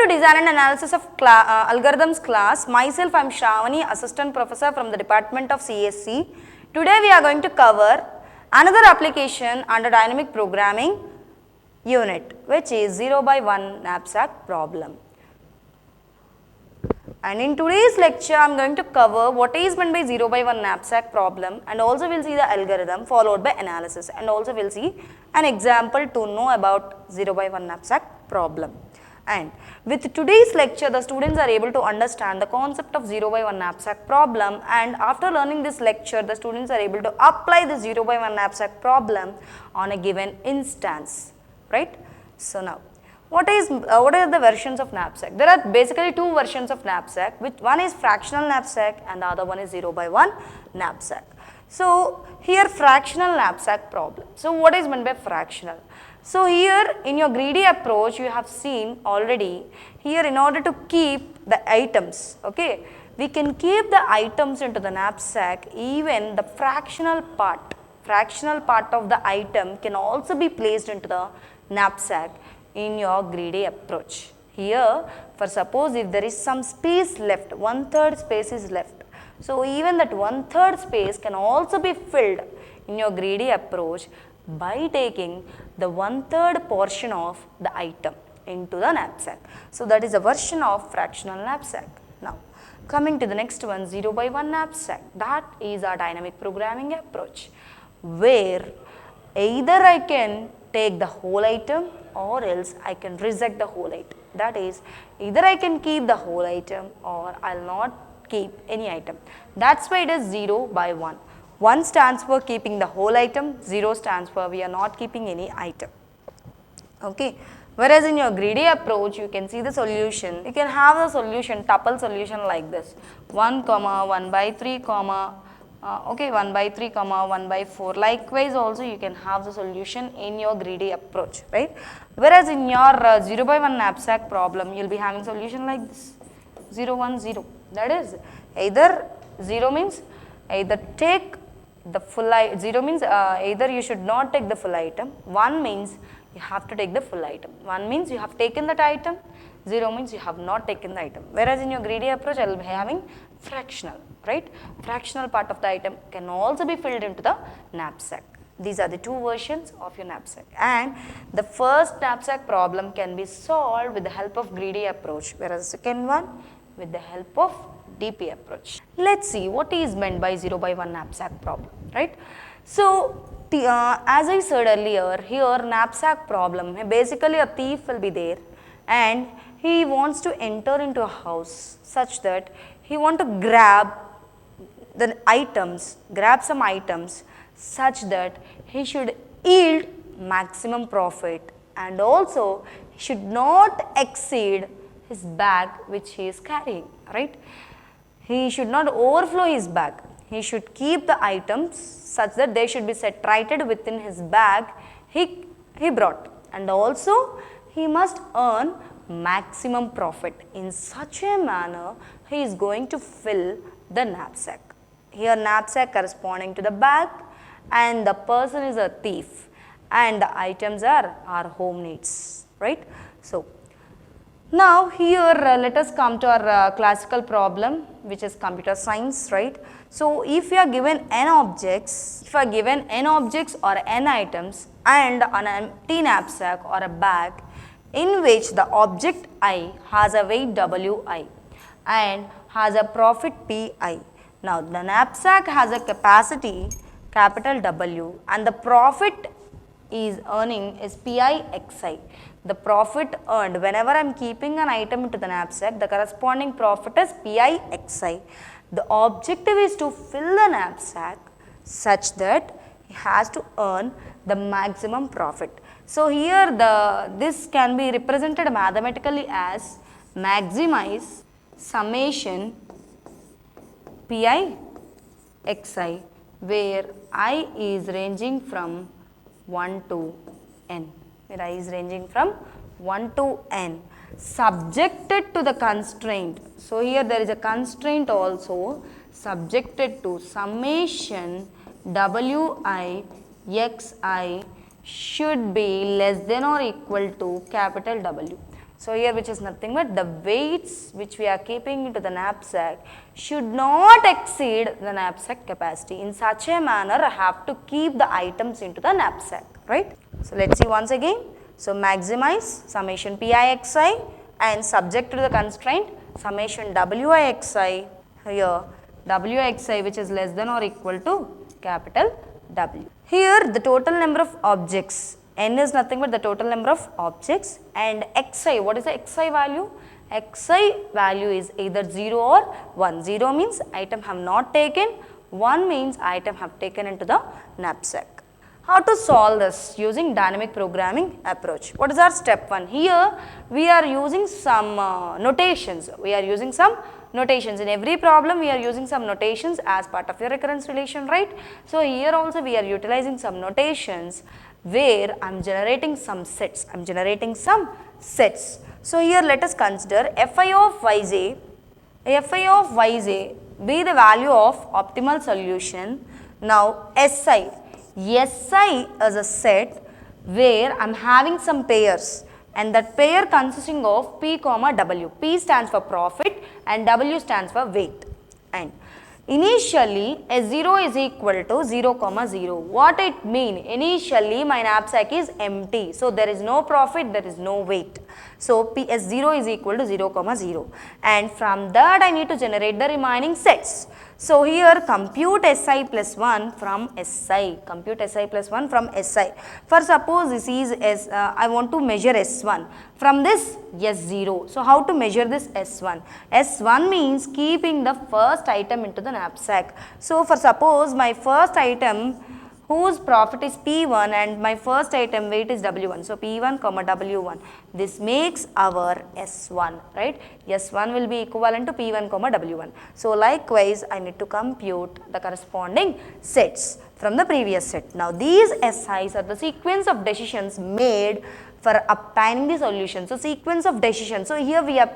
to Design and Analysis of Algorithms class. Myself, I am Shravani, Assistant Professor from the Department of CSC. Today we are going to cover another application under Dynamic Programming Unit, which is 0 by 1 knapsack problem. And in today's lecture, I am going to cover what is meant by 0 by 1 knapsack problem, and also we will see the algorithm followed by analysis, and also we will see an example to know about 0 by 1 knapsack problem. And with today's lecture, the students are able to understand the concept of 0 by 1 knapsack problem, and after learning this lecture, the students are able to apply the 0 by 1 knapsack problem on a given instance, right? So now, what are the versions of knapsack? There are basically two versions of knapsack, which one is fractional knapsack and the other one is 0 by 1 knapsack. So here fractional knapsack problem. So what is meant by fractional? So here in your greedy approach, you have seen already here, in order to keep the items, okay, we can keep the items into the knapsack. Even the fractional part of the item can also be placed into the knapsack in your greedy approach. Here, for suppose if there is some space left, 1/3 space is left. So even that 1/3 space can also be filled in your greedy approach by taking the 1/3 portion of the item into the knapsack. So that is a version of fractional knapsack. Now coming to the next one, 0 by 1 knapsack. That is our dynamic programming approach, where either I can take the whole item or else I can reject the whole item. That is, either I can keep the whole item or I will not keep any item. That's why it is 0 by 1. 1 stands for keeping the whole item, 0 stands for we are not keeping any item. Okay. Whereas in your greedy approach, you can see the solution. You can have the solution, tuple solution like this. 1 comma 1 by 3 comma 1 by 3 comma 1 by 4. Likewise also you can have the solution in your greedy approach, right? Whereas in your 0 by 1 knapsack problem, you will be having solution like this, 0 1 0. That is, either 0 means either take the full 0 means either you should not take the full item. 1 means you have to take the full item. 1 means you have taken that item. 0 means you have not taken the item. Whereas in your greedy approach, I will be having fractional, right? Fractional part of the item can also be filled into the knapsack. These are the two versions of your knapsack. And the first knapsack problem can be solved with the help of greedy approach, whereas the second one with the help of DP approach. Let's see what is meant by 0 by 1 knapsack problem, right? So as I said earlier, here knapsack problem, basically a thief will be there and he wants to enter into a house such that he want to grab some items such that he should yield maximum profit, and also he should not exceed his bag which he is carrying, right? He should not overflow his bag. He should keep the items such that they should be saturated within his bag he brought, and also he must earn maximum profit. In such a manner, he is going to fill the knapsack. Here knapsack corresponding to the bag, and the person is a thief, and the items are our home needs, right? So now here let us come to our classical problem, which is computer science, right? So if you are given n objects, or n items and an empty knapsack or a bag in which the object I has a weight Wi and has a profit Pi. Now the knapsack has a capacity capital W and the profit is earning is Pi Xi. The profit earned whenever I am keeping an item into the knapsack, the corresponding profit is Pi Xi. The objective is to fill the knapsack such that he has to earn the maximum profit. So here this can be represented mathematically as maximize summation Pi Xi, where I is ranging from 1 to n. Where I is ranging from 1 to n, subjected to the constraint. So here there is a constraint also, subjected to summation Wi Xi should be less than or equal to capital W. So here which is nothing but the weights which we are keeping into the knapsack should not exceed the knapsack capacity. In such a manner I have to keep the items into the knapsack, right? So let's see once again. So maximize summation Pixi and subject to the constraint summation Wixi, here Wixi which is less than or equal to capital W. Here the total number of objects, n is nothing but the total number of objects, and xi, what is the xi value? Xi value is either 0 or 1. 0 means item have not taken, 1 means item have taken into the knapsack. How to solve this using dynamic programming approach? What is our step 1? Here we are using some notations. In every problem we are using some notations as part of your recurrence relation, right? So here also we are utilizing some notations where I am generating some sets. So here let us consider fi of yj be the value of optimal solution. Now si is a set where I am having some pairs, and that pair consisting of P, W. P stands for profit and W stands for weight. And initially S0 is equal to 0, 0. What it mean? Initially my knapsack is empty. So there is no profit, there is no weight. So PS0 is equal to 0, 0. And from that I need to generate the remaining sets. So here compute Si plus 1 from Si. For suppose this is I want to measure S1. From this S0. So how to measure this S1? S1 means keeping the first item into the knapsack. So for suppose my first item whose profit is P1 and my first item weight is W1. So P1, W1. This makes our S1, right? S1 will be equivalent to P1, W1. So likewise, I need to compute the corresponding sets from the previous set. Now these SIs are the sequence of decisions made for obtaining the solution. So sequence of decisions. So here we are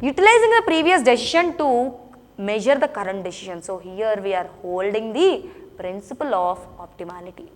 utilizing the previous decision to measure the current decision. So here we are holding the principle of optimality.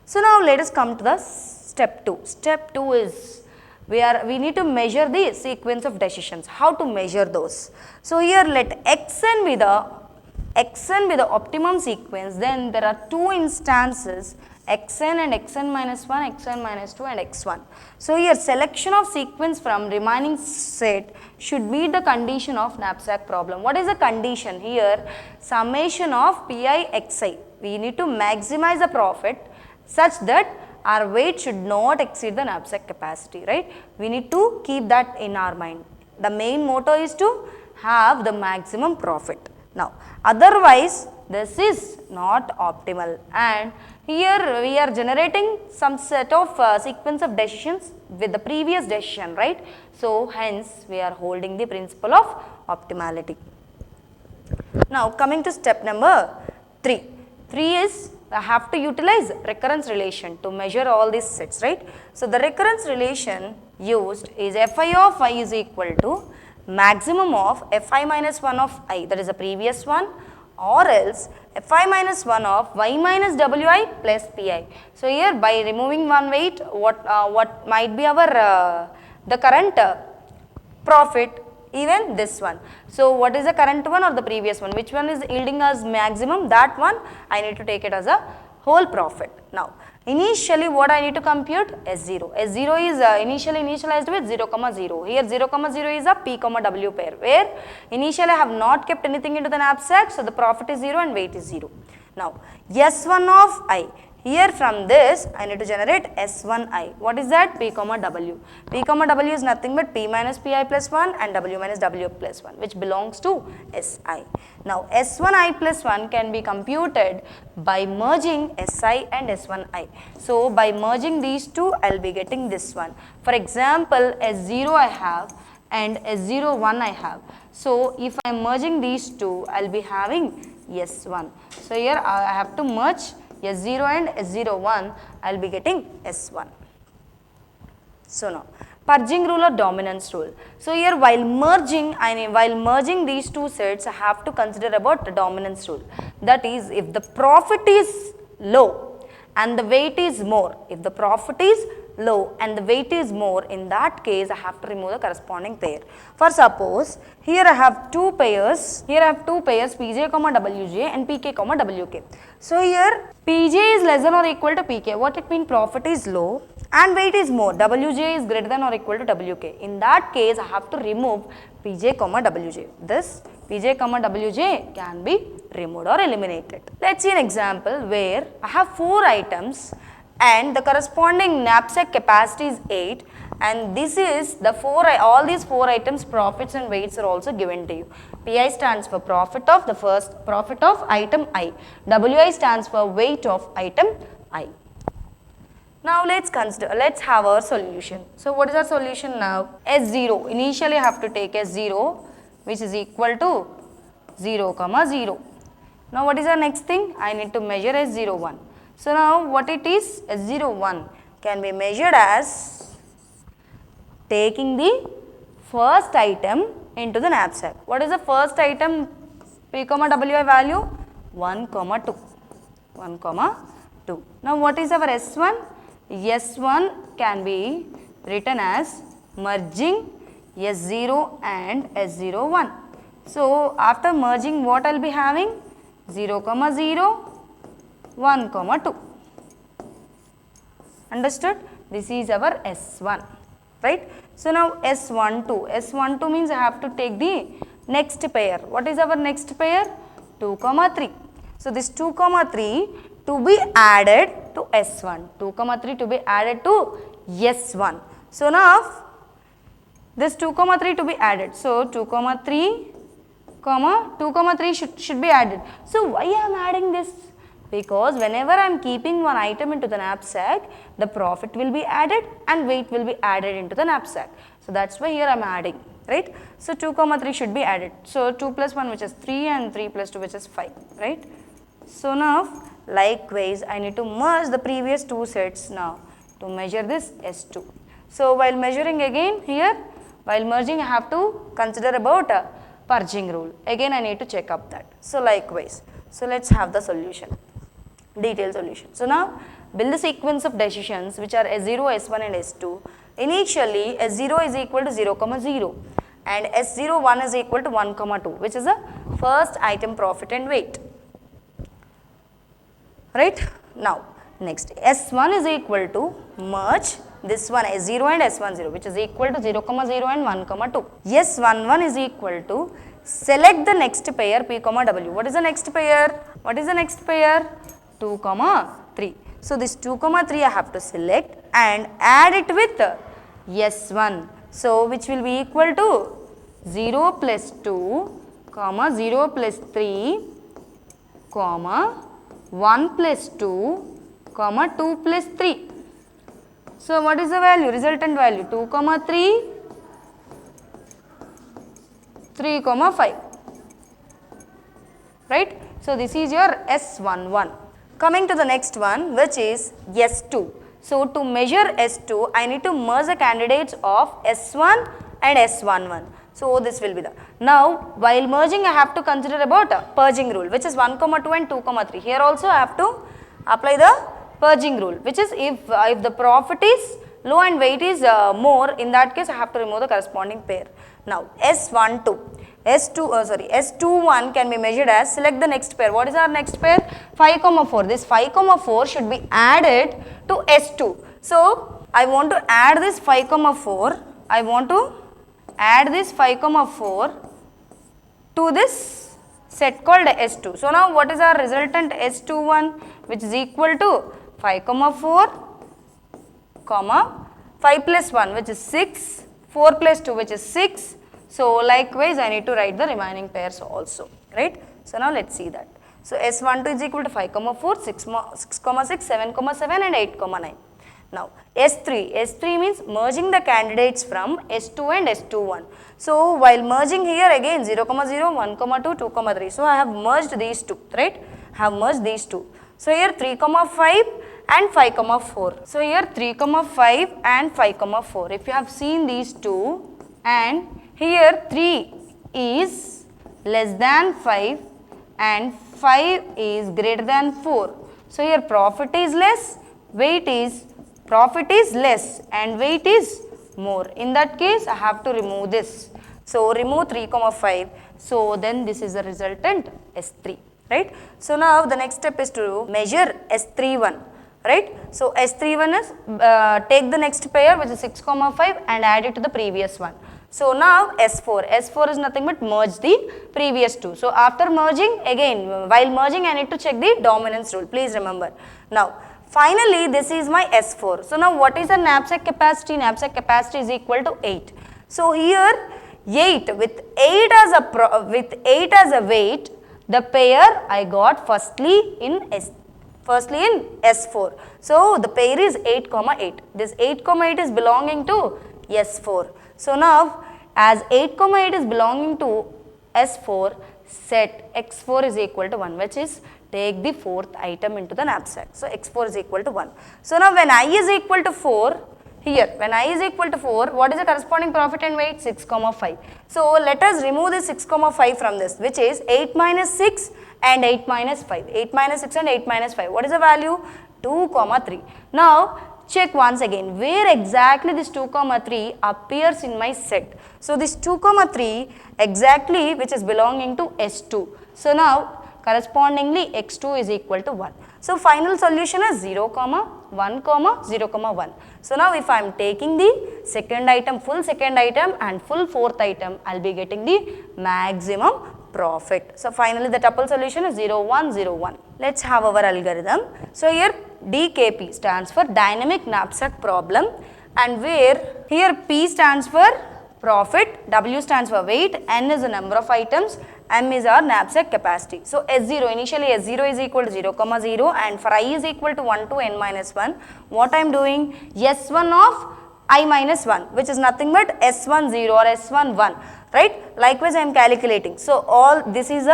So now let us come to the step 2. Step 2 is we need to measure the sequence of decisions. How to measure those? So here let xn be the optimum sequence. Then there are two instances, xn and xn minus 1, xn minus 2 and x1. So here selection of sequence from remaining set should meet the condition of knapsack problem. What is the condition? Here summation of Pixi. We need to maximize the profit such that our weight should not exceed the knapsack capacity, right? We need to keep that in our mind. The main motto is to have the maximum profit. Now otherwise this is not optimal, and here we are generating some set of sequence of decisions with the previous decision, right? So hence we are holding the principle of optimality. Now coming to step number 3. 3 is I have to utilize recurrence relation to measure all these sets, right? So the recurrence relation used is fi of I is equal to maximum of fi minus 1 of I, that is the previous one, or else fi minus 1 of y minus wi plus pi. So here by removing one weight, what might be our the current profit, even this one. So what is the current one or the previous one? Which one is yielding us maximum? That one I need to take it as a whole profit. Now initially what I need to compute? S0. S0 is initially initialized with 0, 0. Here 0, 0 is a P, W pair, where initially I have not kept anything into the knapsack, so the profit is 0 and weight is 0. Now S1 of I. Here from this I need to generate S1I. What is that? P, W. P, W is nothing but P minus Pi plus 1 and W minus W plus 1, which belongs to Si. Now S1I plus 1 can be computed by merging Si and S1I. So by merging these two I will be getting this one. For example, S0 I have and S01 I have. So if I am merging these two I will be having S1. So here I have to merge S0 and S01, I will be getting S1. So now purging rule or dominance rule. So here while merging these two sets, I have to consider about the dominance rule. That is, if the profit is low and the weight is more. If the profit is low and the weight is more, in that case I have to remove the corresponding pair. For suppose here I have two pairs, Pj, Wj and Pk, Wk. So here Pj is less than or equal to Pk. What it means? Profit is low and weight is more. Wj is greater than or equal to Wk. In that case I have to remove Pj, Wj. This Pj, Wj can be removed or eliminated. Let's see an example where I have 4 items and the corresponding knapsack capacity is 8, and this is the all these 4 items profits and weights are also given to you. Pi stands for profit of item I. Wi stands for weight of item I. Now let's have our solution. So what is our solution now? S0. Initially I have to take S0, which is equal to 0, 0. Now what is our next thing? I need to measure S01. So now what it is? S01 can be measured as taking the first item into the knapsack. What is the first item P, Wi value? 1, 2. 1, 2. Now what is our S1? S1 can be written as merging S0 and S01. So after merging, what I will be having? 0, 0, 1, 2. Understood? This is our S1, right? So now S12. S12 means I have to take the next pair. What is our next pair? 2, 3. So this 2, 3 to be added to S1. 2, 3 to be added to S1. So now this 2, 3 to be added. So 2, 3, 2, 3 should be added. So why I am adding this? Because whenever I am keeping one item into the knapsack, the profit will be added and weight will be added into the knapsack. So that's why here I am adding, right? So 2, 3 should be added. So 2 plus 1, which is 3, and 3 plus 2, which is 5, right? So now likewise I need to merge the previous 2 sets now to measure this S2. So while measuring again here, while merging I have to consider about a purging rule. Again I need to check up that. So likewise. So let's have the solution. Detailed solution. So now build the sequence of decisions which are S0, S1 and S2. Initially S0 is equal to 0, 0 and S01 is equal to 1, 2, which is the first item profit and weight. Right? Now next S1 is equal to merge this one S0 and S10, which is equal to 0, 0 and 1, 2. S11 is equal to select the next pair P, W. What is the next pair? 2, 3. So this 2, 3 I have to select and add it with S1. So which will be equal to 0 plus 2, 0 plus 3, 1 plus 2, 2 plus 3. So what is the value? Resultant value 2, 3, 3, 5. Right? So this is your S11. Coming to the next one, which is S2. So to measure S2, I need to merge the candidates of S1 and S11. So this will be the. Now while merging I have to consider about a purging rule, which is 1, 2 and 2, 3. Here also I have to apply the purging rule, which is if the profit is low and weight is more, in that case I have to remove the corresponding pair. Now S21 can be measured as, select the next pair. What is our next pair? 5, 4. This 5, 4 should be added to S2. So I want to add this 5, 4. I want to add this 5, 4 to this set called S2. So now what is our resultant S21, which is equal to 5, 4, 5 plus 1, which is 6, 4 plus 2, which is 6. So likewise I need to write the remaining pairs also, right? So now let's see that. So S12 is equal to 5, 4, 6, 6, 7, 7 and 8, 9. Now S3 means merging the candidates from S2 and S21. So while merging here again 0, 0, 1, 2, 2, 3. So I have merged these two, right? I have merged these two. So here 3, 5 and 5, 4. So here 3, 5 and 5, 4. If you have seen these two, and here 3 is less than 5 and 5 is greater than 4. So here profit is less, profit is less and weight is more. In that case, I have to remove this. So remove 3, 5. So then this is the resultant S3, right? So now the next step is to measure S31, right? So S31 is take the next pair which is 6, 5 and add it to the previous one. So now S4 is nothing but merge the previous two. So after merging, again while merging I need to check the dominance rule, please remember. Now finally this is my S4. So now what is the knapsack capacity? Knapsack capacity is equal to 8. So here 8 with 8 as a weight, the pair I got firstly in S4. So the pair is 8, 8. This 8, 8 is belonging to S4. So now as 8, 8 is belonging to S4, set X4 is equal to 1, which is take the fourth item into the knapsack. So X4 is equal to 1. So now when I is equal to 4, here when I is equal to 4, what is the corresponding profit and weight? 6, 5. So let us remove this 6, 5 from this, which is 8 minus 6 and 8 minus 5. 8 minus 6 and 8 minus 5. What is the value? 2, 3. Now check once again where exactly this 2, 3 appears in my set. So this 2, 3 exactly which is belonging to S2. So now correspondingly X2 is equal to 1. So final solution is 0, 1, 0, 1. So now if I am taking the second item, full second item and full fourth item, I will be getting the maximum profit. So finally the tuple solution is 0, 1, 0, 1. Let's have our algorithm. So here DKP stands for dynamic knapsack problem, and where here P stands for profit, W stands for weight, N is the number of items, M is our knapsack capacity. So S0, initially S0 is equal to 0, 0 and for I is equal to 1 to N minus 1. What I am doing? S1 of I minus 1, which is nothing but S1 0 or S1 1, right? Likewise I am calculating. So all this is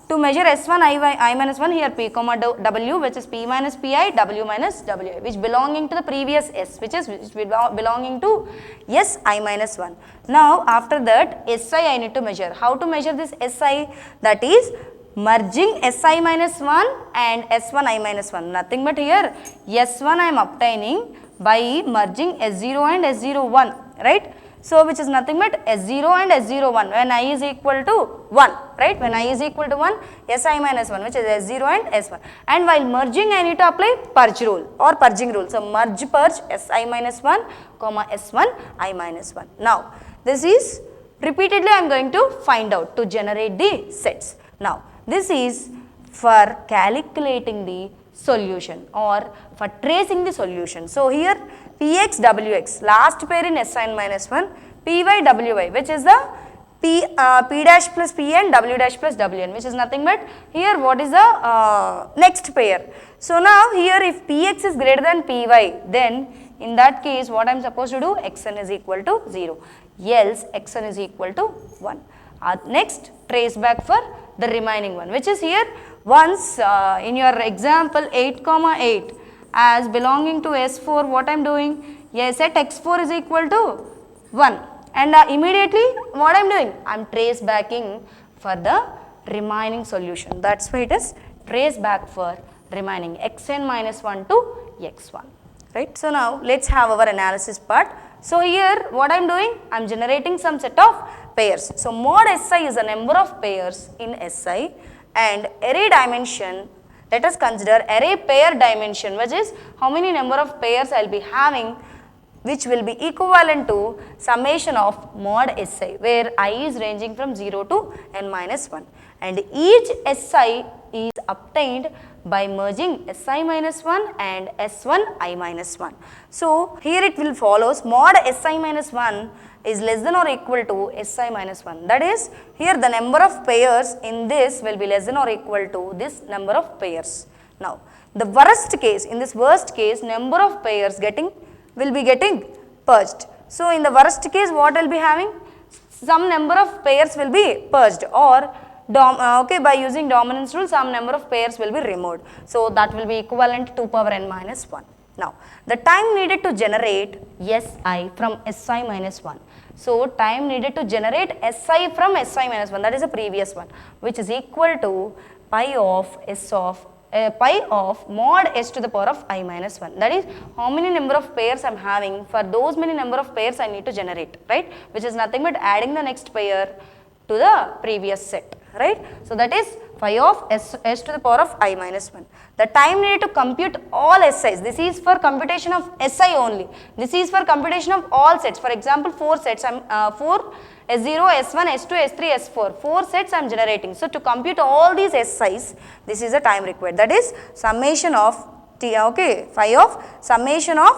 to measure S1 I minus 1, here P comma W, which is P minus Pi, W minus Wi, which belonging to the previous S, which is belonging to S I minus 1. Now after that Si I need to measure. How to measure this Si? That is merging Si minus 1 and S1 I minus 1. Nothing but here S1 I am obtaining by merging S0 and S01, right? So which is nothing but S0 and S01 when I is equal to 1, right? When I is equal to 1, Si minus 1, which is S0 and S1. And while merging I need to apply purge rule or purging rule. So merge purge Si minus 1, S1 I minus 1. Now this is repeatedly I am going to find out to generate the sets. Now this is for calculating the solution or for tracing the solution. So here Px, Wx, last pair in Sin minus 1, Py, Wy, which is the P dash plus Pn, W dash plus Wn, which is nothing but here what is the next pair. So now here if Px is greater than Py, then in that case what I am supposed to do? Xn is equal to 0, else Xn is equal to 1. Next trace back for the remaining one, which is here once in your example 8, 8 as belonging to S4, what I am doing? Yes, set X4 is equal to 1 and immediately what I am doing? I am trace backing for the remaining solution. That is why it is trace back for remaining Xn minus 1 to X1, right. So now let us have our analysis part. So here what I am doing? I am generating some set of pairs. So mod Si is the number of pairs in Si and array dimension, let us consider array pair dimension, which is how many number of pairs I will be having, which will be equivalent to summation of mod Si, where I is ranging from 0 to n minus 1 and each Si is obtained by merging Si minus 1 and S1 I minus 1. So here it will follows mod Si minus 1 is less than or equal to Si minus 1. That is, here the number of pairs in this will be less than or equal to this number of pairs. Now, the worst case, in this worst case, number of pairs will be getting purged. So, in the worst case, what will be having? Some number of pairs will be purged, or by using dominance rule, some number of pairs will be removed. So, that will be equivalent to 2 power n minus 1. Now, the time needed to generate Si from Si minus 1. So, time needed to generate Si from Si minus 1, that is the previous one, which is equal to pi of pi of mod s to the power of I minus 1. That is how many number of pairs I am having, for those many number of pairs I need to generate, right, which is nothing but adding the next pair to the previous set, right. So that is phi of s to the power of I minus 1. The time needed to compute all SIs, this is for computation of SI only, this is for computation of all sets. For example, 4 sets, I am 4 S0, S1, S2, S3, S4, 4 sets I am generating. So to compute all these SIs, this is the time required, that is summation of T, okay, phi of summation of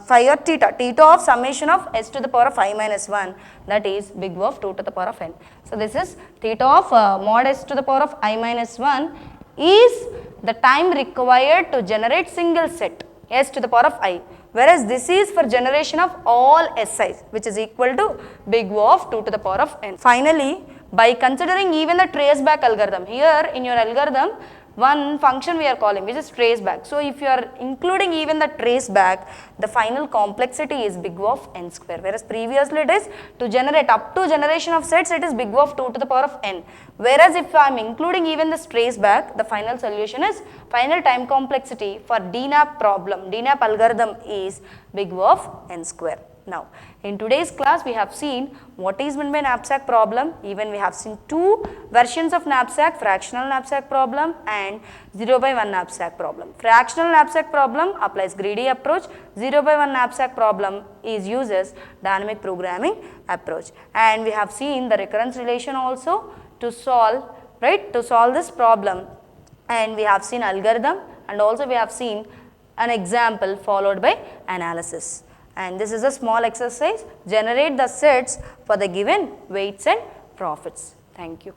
phi or theta of summation of s to the power of I minus 1, that is big O of 2 to the power of n. So this is theta of mod s to the power of I minus 1 is the time required to generate single set s to the power of I, whereas this is for generation of all SIs, which is equal to big O of 2 to the power of n. Finally, by considering even the traceback algorithm, here in your algorithm one function we are calling which is traceback. So if you are including even the traceback, the final complexity is big O of n square, whereas previously it is to generate up to generation of sets, it is big O of 2 to the power of n. Whereas if I am including even this traceback, the final solution is final time complexity for DNAP problem, DNAP algorithm is big O of n square. Now, in today's class we have seen what is meant by knapsack problem, even we have seen two versions of knapsack, fractional knapsack problem and 0 by 1 knapsack problem. Fractional knapsack problem applies greedy approach, 0 by 1 knapsack problem is uses dynamic programming approach, and we have seen the recurrence relation also to solve, right, to solve this problem, and we have seen algorithm, and also we have seen an example followed by analysis. And this is a small exercise, generate the sets for the given weights and profits. Thank you.